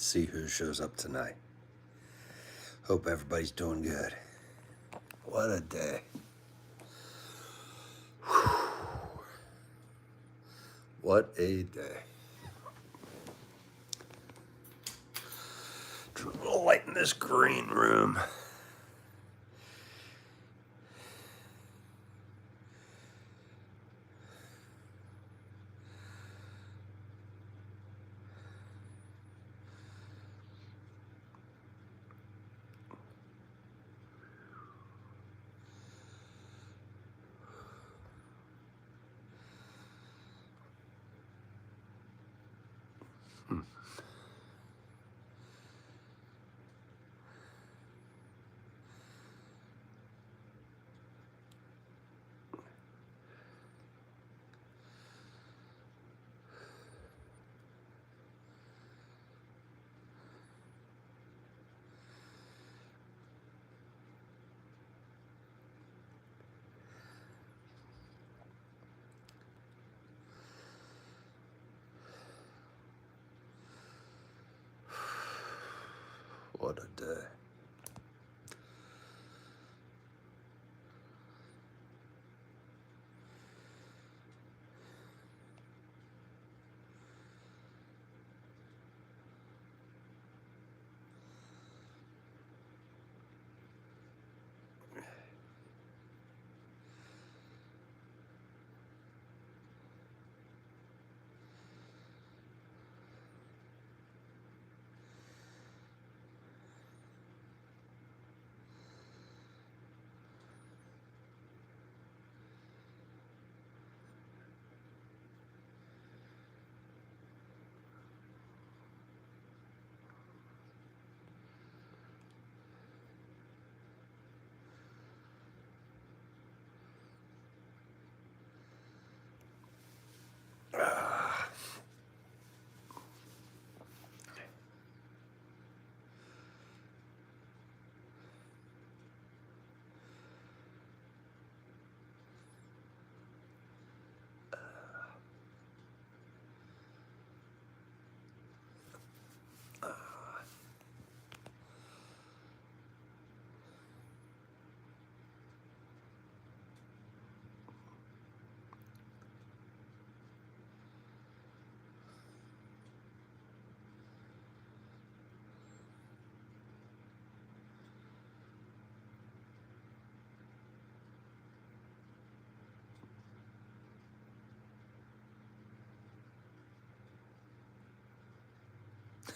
See who shows up tonight. Hope everybody's doing good. What a day. What a day. Turn a little light in this green room. What a day.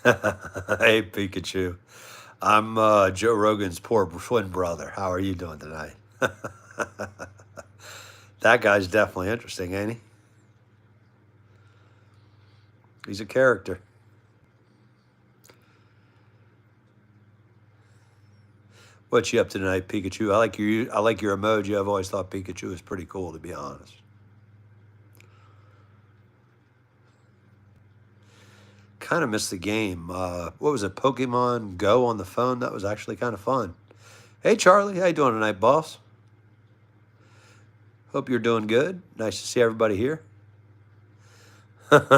Hey, Pikachu. I'm Joe Rogan's poor twin brother. How are you doing tonight? That guy's definitely interesting, ain't he? He's a character. What you up to tonight, Pikachu? I like your emoji. I've always thought Pikachu was pretty cool, to be honest. Kind of missed the game. What was it? Pokemon Go on the phone. That was actually kind of fun. Hey, Charlie. How you doing tonight, boss? Hope you're doing good. Nice to see everybody here. That's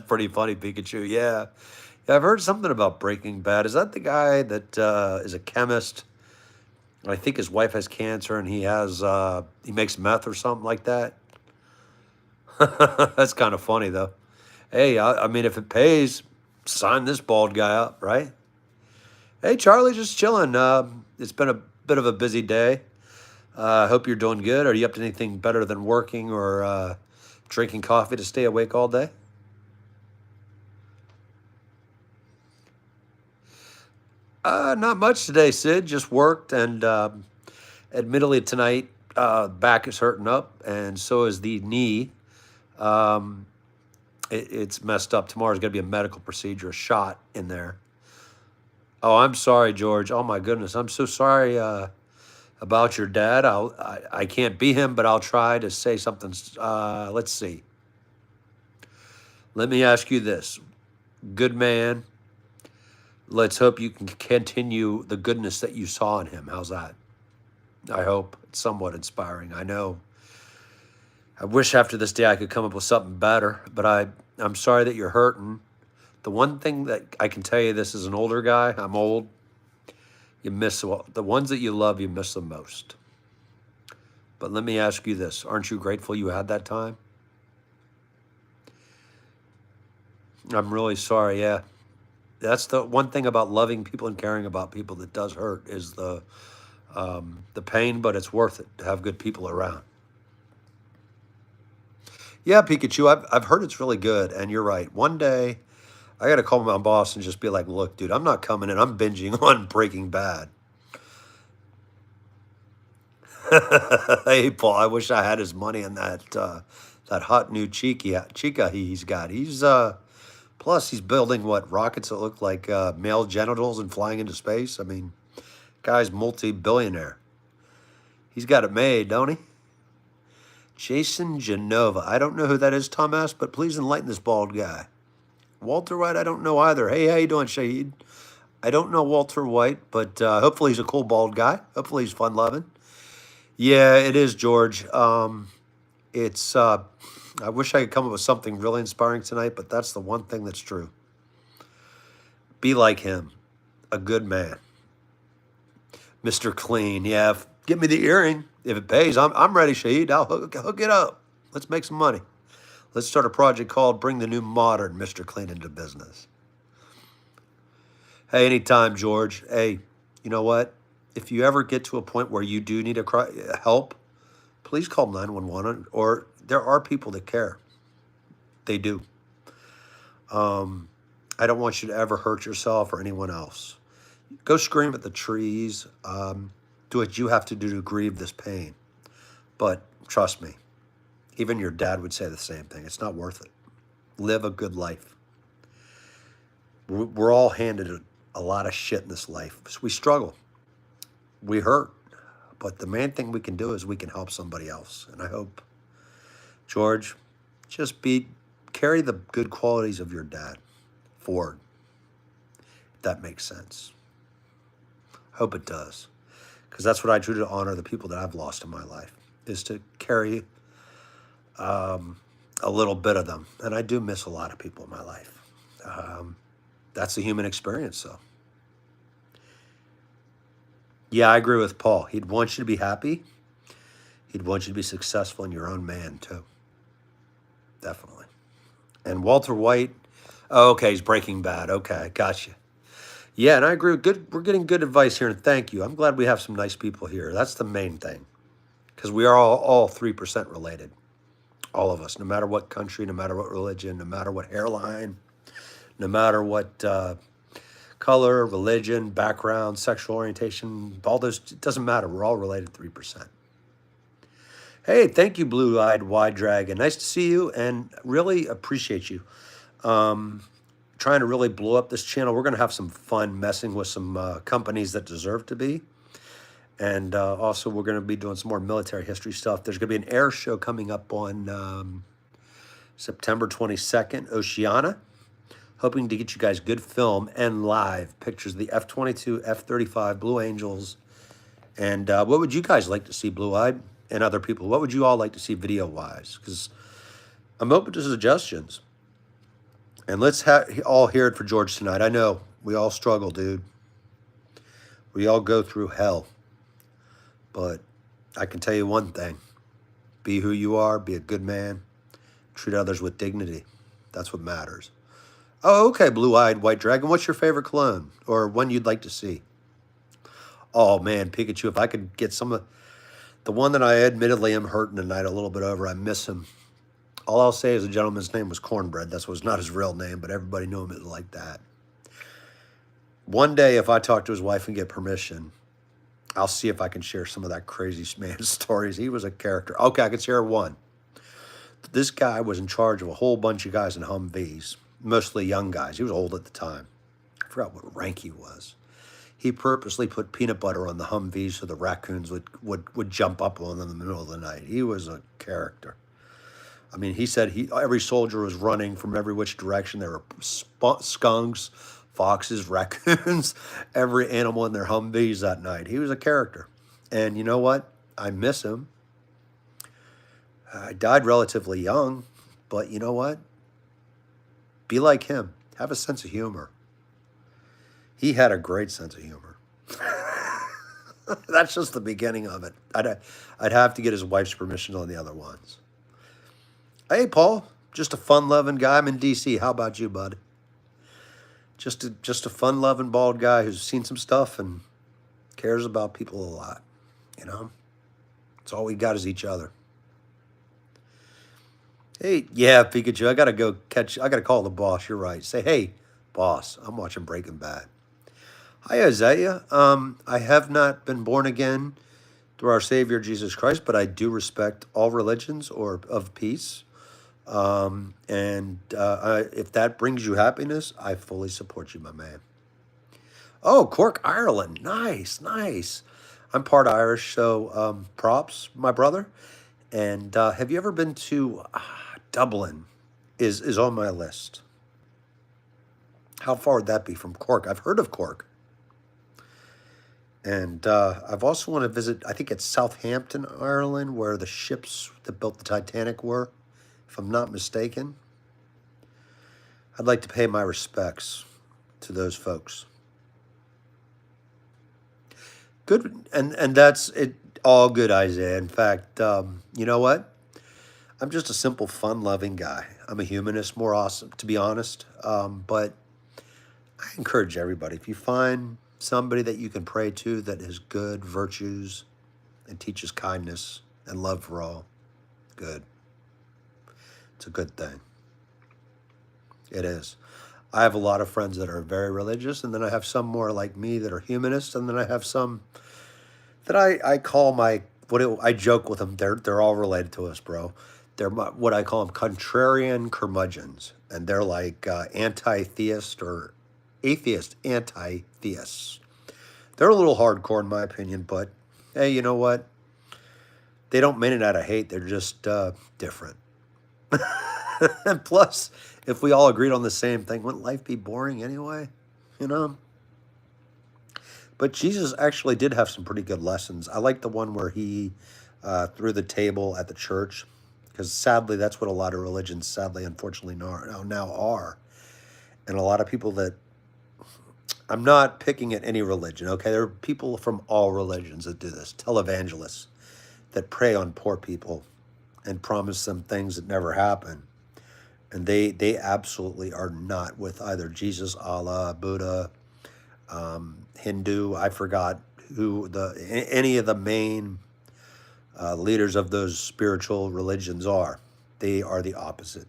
pretty funny, Pikachu. Yeah. Yeah, I've heard something about Breaking Bad. Is that the guy that is a chemist? I think his wife has cancer and he makes meth or something like that. That's kind of funny though. Hey, I mean, if it pays, sign this bald guy up, right? Hey, Charlie, just chilling. It's been a bit of a busy day. I hope you're doing good. Are you up to anything better than working or drinking coffee to stay awake all day? Not much today, Sid. Just worked, and admittedly tonight, back is hurting up, and so is the knee. Um, it's messed up. Tomorrow's going to be a medical procedure, a shot in there. Oh, I'm sorry, George. Oh my goodness, I'm so sorry about your dad. I can't be him, but I'll try to say something. Let's see. Let me ask you this, good man. Let's hope you can continue the goodness that you saw in him. How's that? I hope it's somewhat inspiring. I know. I wish after this day I could come up with something better, but I'm sorry that you're hurting. The one thing that I can tell you, this is an older guy. I'm old. You miss the ones that you love. You miss them most. But let me ask you this: aren't you grateful you had that time? I'm really sorry. Yeah, that's the one thing about loving people and caring about people that does hurt is the pain, but it's worth it to have good people around. Yeah, Pikachu, I've heard it's really good, and you're right. One day, I got to call my boss and just be like, "Look, dude, I'm not coming in. I'm binging on Breaking Bad." Hey, Paul, I wish I had his money in that hot new Chica he's got. He's plus he's building what rockets that look like male genitals and flying into space. I mean, guy's multi-billionaire. He's got it made, don't he? Jason Genova. I don't know who that is, Thomas, but please enlighten this bald guy. Walter White, I don't know either. Hey, how you doing, Shahid? I don't know Walter White, but hopefully he's a cool bald guy. Hopefully he's fun loving. Yeah, it is, George. It's I wish I could come up with something really inspiring tonight, but that's the one thing that's true. Be like him, a good man, Mr. Clean. Yeah, give me the earring if it pays. I'm ready, Shahid. I'll hook it up. Let's make some money. Let's start a project called "Bring the New Modern Mr. Clean into business." Hey, anytime, George. Hey, you know what? If you ever get to a point where you do need help, please call 911. Or there are people that care. They do. I don't want you to ever hurt yourself or anyone else. Go scream at the trees. Do what you have to do to grieve this pain. But trust me, even your dad would say the same thing. It's not worth it. Live a good life. We're all handed a lot of shit in this life. We struggle. We hurt. But the main thing we can do is we can help somebody else. And I hope, George, just carry the good qualities of your dad forward. If that makes sense. Hope it does. Because that's what I do to honor the people that I've lost in my life, is to carry a little bit of them. And I do miss a lot of people in my life. That's the human experience, though. Yeah, I agree with Paul. He'd want you to be happy. He'd want you to be successful in your own man, too. Definitely. And Walter White, oh, okay, he's Breaking Bad. Okay, gotcha. Yeah, and I agree. Good, we're getting good advice here, and thank you. I'm glad we have some nice people here. That's the main thing, because we are all 3% related. All of us, no matter what country, no matter what religion, no matter what hairline, no matter what color, religion, background, sexual orientation, all those, it doesn't matter. We're all related 3%. Hey, thank you, Blue-Eyed Wide Dragon. Nice to see you, and really appreciate you. Trying to really blow up this channel. We're going to have some fun messing with some companies that deserve to be. And also, we're going to be doing some more military history stuff. There's going to be an air show coming up on September 22nd, Oceana. Hoping to get you guys good film and live pictures of the F-22, F-35, Blue Angels. And what would you guys like to see, Blue-Eyed and other people? What would you all like to see video-wise? Because I'm open to suggestions. And let's all hear it for George tonight. I know we all struggle, dude. We all go through hell. But I can tell you one thing. Be who you are. Be a good man. Treat others with dignity. That's what matters. Oh, okay, Blue-Eyed White Dragon. What's your favorite clone? Or one you'd like to see? Oh, man, Pikachu, if I could get some of... The one that I admittedly am hurting tonight a little bit over, I miss him. All I'll say is the gentleman's name was Cornbread. That was not his real name, but everybody knew him like that. One day, if I talk to his wife and get permission, I'll see if I can share some of that crazy man's stories. He was a character. Okay, I can share one. This guy was in charge of a whole bunch of guys in Humvees, mostly young guys. He was old at the time. I forgot what rank he was. He purposely put peanut butter on the Humvees so the raccoons would jump up on them in the middle of the night. He was a character. I mean, he said every soldier was running from every which direction. There were skunks, foxes, raccoons, every animal in their Humvees that night. He was a character. And you know what? I miss him. I died relatively young, but you know what? Be like him. Have a sense of humor. He had a great sense of humor. That's just the beginning of it. I'd have to get his wife's permission on the other ones. Hey, Paul, just a fun-loving guy. I'm in D.C. How about you, bud? Just a fun-loving bald guy who's seen some stuff and cares about people a lot. You know, it's all we got is each other. Hey, yeah, Pikachu, I gotta call the boss. You're right. Say, hey, boss, I'm watching Breaking Bad. Hi, Isaiah. I have not been born again through our Savior Jesus Christ, but I do respect all religions or of peace. If that brings you happiness, I fully support you, my man. Oh, Cork, Ireland. Nice, nice. I'm part Irish, so props, my brother. And have you ever been to Dublin? Is on my list. How far would that be from Cork? I've heard of Cork. And I've also want to visit, I think it's Southampton, Ireland, where the ships that built the Titanic were, if I'm not mistaken. I'd like to pay my respects to those folks. Good, and that's it. All good, Isaiah. In fact, you know what? I'm just a simple, fun-loving guy. I'm a humanist, more awesome, to be honest. But I encourage everybody, if you find somebody that you can pray to that has good virtues and teaches kindness and love for all, good. It's a good thing. It is. I have a lot of friends that are very religious, and then I have some more like me that are humanists, and then I have some that I call I joke with them. They're all related to us, bro. They're what I call them contrarian curmudgeons, and they're like anti-theist or atheist anti-theists. They're a little hardcore in my opinion, but hey, you know what? They don't mean it out of hate. They're just different. And plus, if we all agreed on the same thing, wouldn't life be boring anyway? You know? But Jesus actually did have some pretty good lessons. I like the one where he threw the table at the church, because sadly, that's what a lot of religions, sadly, unfortunately, now are. And a lot of people that, I'm not picking at any religion, okay? There are people from all religions that do this, televangelists that prey on poor people and promise them things that never happen. And they absolutely are not with either Jesus, Allah, Buddha, Hindu. I forgot who any of the main leaders of those spiritual religions are. They are the opposite.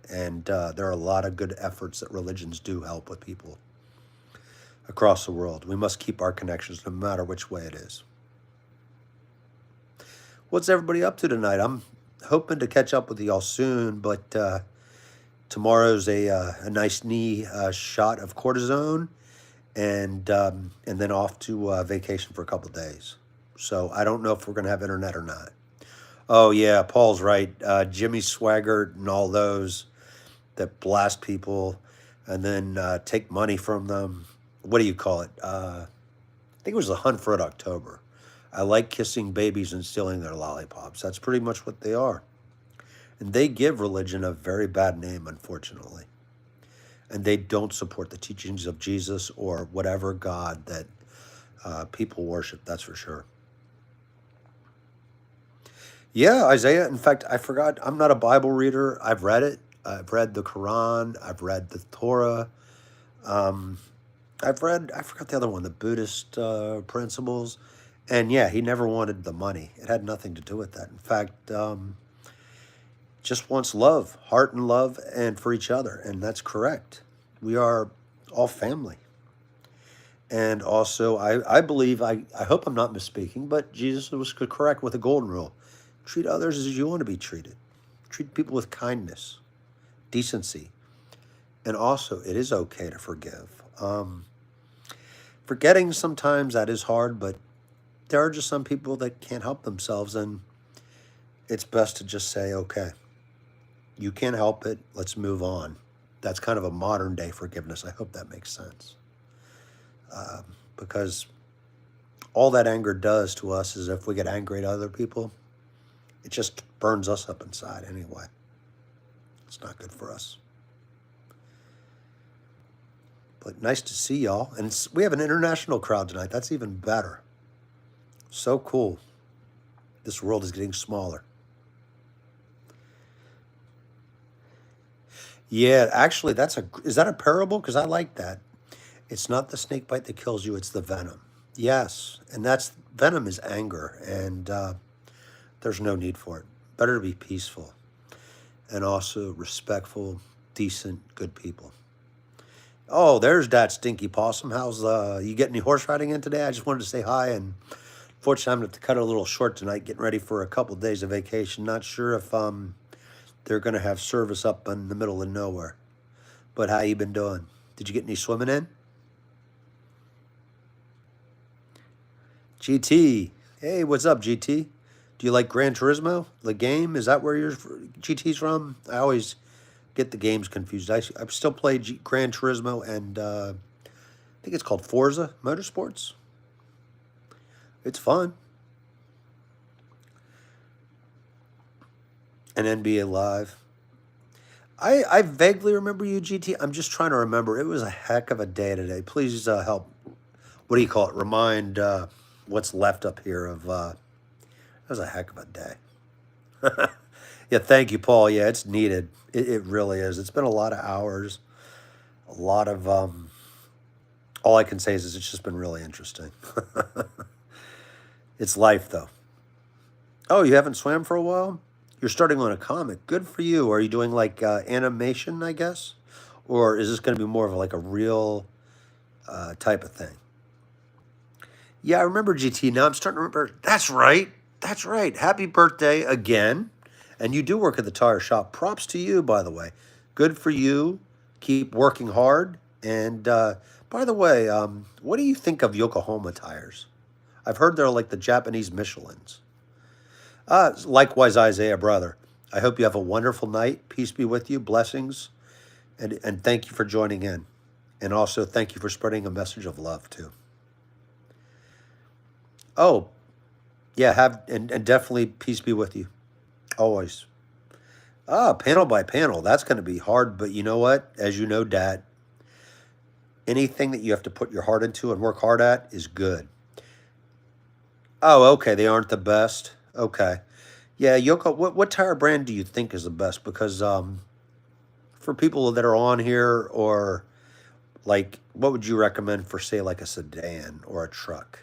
And there are a lot of good efforts that religions do help with people across the world. We must keep our connections no matter which way it is. What's everybody up to tonight? I'm hoping to catch up with y'all soon, but tomorrow's a nice knee shot of cortisone, and then off to vacation for a couple of days. So I don't know if we're going to have internet or not. Oh, yeah, Paul's right. Jimmy Swaggart and all those that blast people and then take money from them. What do you call it? I think it was the Hunt for Red October. I like kissing babies and stealing their lollipops. That's pretty much what they are. And they give religion a very bad name, unfortunately. And they don't support the teachings of Jesus or whatever God that people worship, that's for sure. Yeah, Isaiah. In fact, I forgot, I'm not a Bible reader. I've read it. I've read the Quran. I've read the Torah. I forgot the other one, the Buddhist principles. And yeah, he never wanted the money. It had nothing to do with that. In fact, just wants love, heart and love, and for each other. And that's correct. We are all family. And also, I believe, I hope I'm not misspeaking, but Jesus was correct with the golden rule. Treat others as you want to be treated. Treat people with kindness, decency. And also, it is okay to forgive. Forgetting sometimes, that is hard, but there are just some people that can't help themselves, and it's best to just say, okay, you can't help it, let's move on. That's kind of a modern day forgiveness. I hope that makes sense. Because all that anger does to us is if we get angry at other people, it just burns us up inside anyway. It's not good for us. But nice to see y'all. And we have an international crowd tonight. That's even better. So cool. This world is getting smaller. Yeah, actually, is that a parable? Because I like that. It's not the snake bite that kills you, it's the venom. Yes, and that's venom is anger, and there's no need for it. Better to be peaceful and also respectful, decent, good people. Oh, there's that stinky possum. How's you getting any horse riding in today? I just wanted to say hi, and fortunately, I'm going to cut it a little short tonight, getting ready for a couple days of vacation. Not sure if they're going to have service up in the middle of nowhere. But how you been doing? Did you get any swimming in? GT. Hey, what's up, GT? Do you like Gran Turismo, the game? Is that where your GT's from? I always get the games confused. I still play Gran Turismo and I think it's called Forza Motorsports. It's fun. And NBA Live. I vaguely remember you, GT. I'm just trying to remember. It was a heck of a day today. Please help. What do you call it? Remind what's left up here of. It was a heck of a day. Yeah, thank you, Paul. Yeah, it's needed. It really is. It's been a lot of hours. A lot of. All I can say is it's just been really interesting. It's life, though. Oh, you haven't swam for a while? You're starting on a comic. Good for you. Are you doing like animation, I guess? Or is this going to be more of like a real type of thing? Yeah, I remember GT. Now I'm starting to remember. That's right. That's right. Happy birthday again. And you do work at the tire shop. Props to you, by the way. Good for you. Keep working hard. And by the way, what do you think of Yokohama tires? I've heard they're like the Japanese Michelins. Likewise, Isaiah, brother. I hope you have a wonderful night. Peace be with you. Blessings. And thank you for joining in. And also thank you for spreading a message of love, too. Oh, yeah, and definitely peace be with you. Always. Panel by panel. That's going to be hard. But you know what? As you know, Dad, anything that you have to put your heart into and work hard at is good. Oh, okay. They aren't the best. Okay. Yeah, Yoko, what tire brand do you think is the best? Because for people that are on here, or like, what would you recommend for, say, like a sedan or a truck?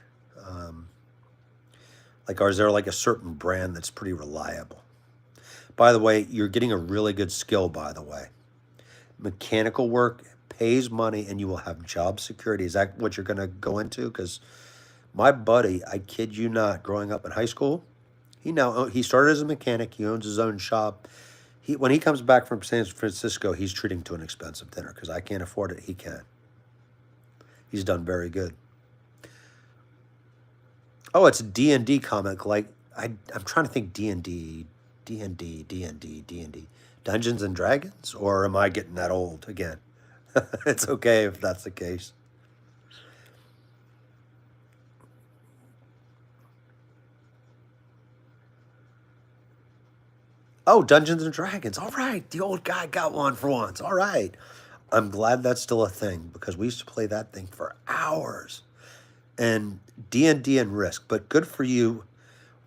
Like, or is there like a certain brand that's pretty reliable? By the way, you're getting a really good skill, by the way. Mechanical work pays money and you will have job security. Is that what you're going to go into? Because my buddy, I kid you not, growing up in high school, he started as a mechanic. He owns his own shop. When he comes back from San Francisco, he's treating to an expensive dinner because I can't afford it. He can. He's done very good. Oh, it's a D&D comic. Like I'm trying to think D&D, D&D, D&D, D&D, Dungeons and Dragons, or am I getting that old again? It's okay if that's the case. Oh, Dungeons and Dragons. All right, the old guy got one for once. All right. I'm glad that's still a thing because we used to play that thing for hours. And D&D and Risk, but good for you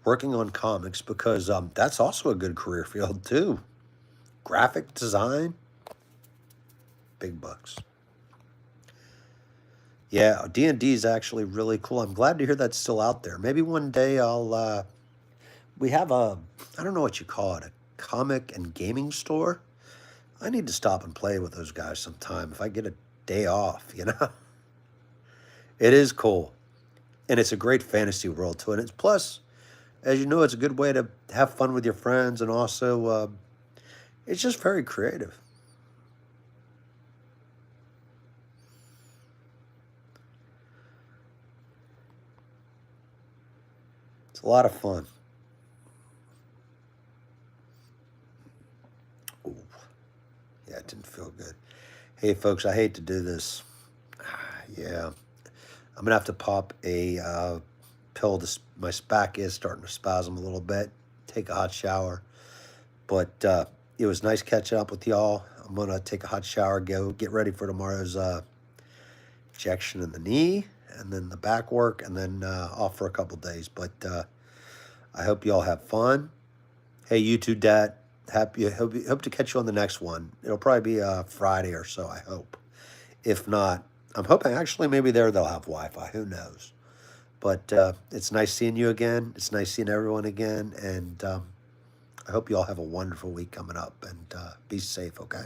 working on comics because that's also a good career field too. Graphic design, big bucks. Yeah, D&D is actually really cool. I'm glad to hear that's still out there. Maybe one day we have I don't know what you call it, a comic and gaming store. I need to stop and play with those guys sometime if I get a day off, you know? It is cool. And it's a great fantasy world too. And it's plus, as you know, it's a good way to have fun with your friends, and also it's just very creative. It's a lot of fun. Ooh, yeah, it didn't feel good. Hey, folks, I hate to do this. Yeah, I'm gonna have to pop a pill. My back is starting to spasm a little bit. Take a hot shower. But it was nice catching up with y'all. I'm gonna take a hot shower, go get ready for tomorrow's injection in the knee, and then the back work, and then off for a couple days. But I hope you all have fun. Hey, you too, Dad. Hope to catch you on the next one. It'll probably be Friday or so, I hope. If not, I'm hoping actually maybe they'll have Wi-Fi. Who knows? But it's nice seeing you again. It's nice seeing everyone again. And I hope you all have a wonderful week coming up. And be safe, okay?